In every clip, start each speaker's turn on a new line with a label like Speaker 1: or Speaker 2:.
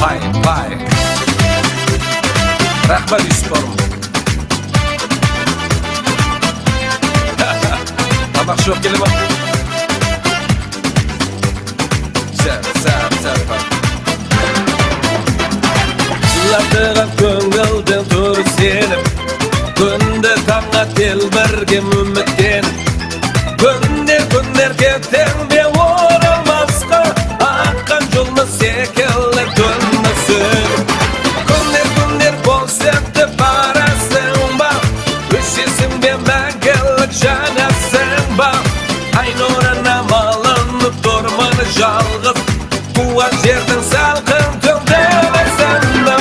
Speaker 1: Pay. Rahmat Yusuf'um. Bak şu kelime bak. Sen. Zılatığa köngülden tur senim. Günde tanga telbergem ümitken. Günler ketten be oralmazqa. Akkan jolna sekeller dönmesin. Günler bolsakta barasın ba. Üşesin be мәңгілік жанасың ба. Айнұрына малынып тұрманы жалғыз. Туған жердің салқын төңдемесің ба.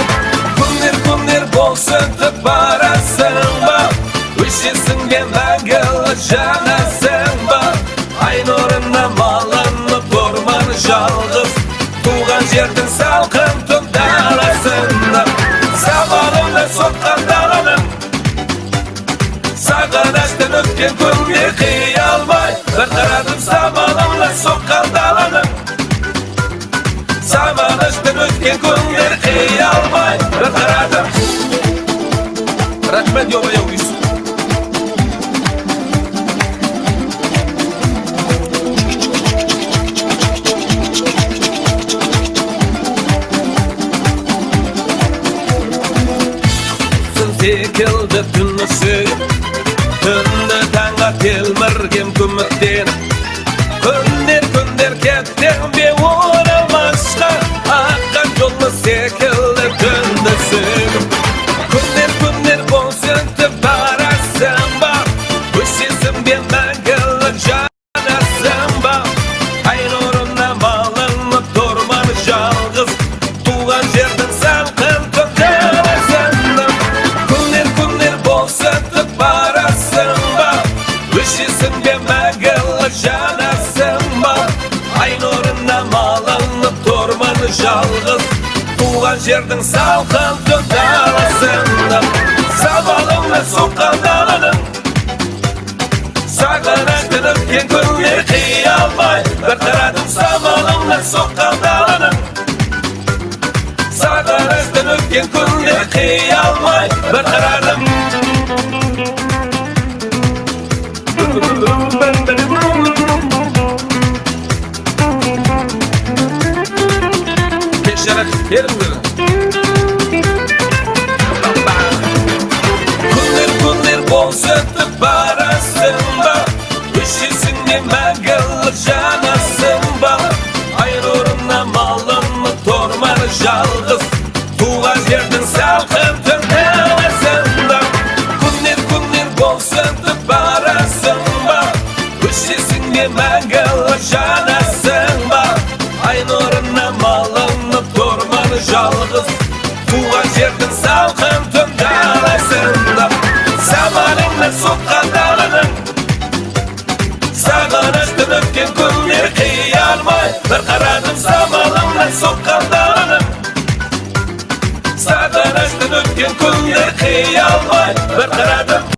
Speaker 1: Күндер болсакта барасың ба. Üşesin be мәңгілік жанасың ба. Айнұрына малынып тұрманы жалғыз. Туған жердің салқын төңдемесің ба. Sabahında soqqan dağının Sağanaştan ötken күнге қиялмай Bir қарадым самалымla соққан даланың Sağanaştan ötken күнге қиялмай Bir қарадым Рахмет Йобаяу Yusuf. Секілді түні сүйіп Түнді таңға телміргем күміттен Күндер кеттен бе оралмасқа Аққан жолы секілді түнді сүйіп Күндер болсақты барасың ба Өшесің бе мәңгілік жанасың ба Айнұрына малынып тұрманы жалғыз Туған жердің салқын Üşesin be мәңгілік жанасың ба Айнұрына малынып тұрманы жалғыз Туған жердің салқын түн даласында Sabahында соққан даланың Sağanaştan ötken күнге қиялмай Bir қарадым самалыңа соққан даланың Sağanaştan ötken күнге қиялмай Bir қарадым Peşerak yerimdir. Günler bolsakta barasın ba. Üşesin be мәңгілік жанасың ба. Айнұрына малынып тұрманы жалғыз. Туған жердің салқын түндемесің ба. Günler bolsakta barasın ba. Üşesin be мәңгілік жанасың ба. Айнұрына малынып тұрманы жалғыз. Туған жердің салқын түн даласында Самалыңа соққан даланың Sağanaştan ötken күнге қиялмай Bir қарадым самалыңа соққан даланың Sağanaştan ötken күнге қиялмай Bir қарадым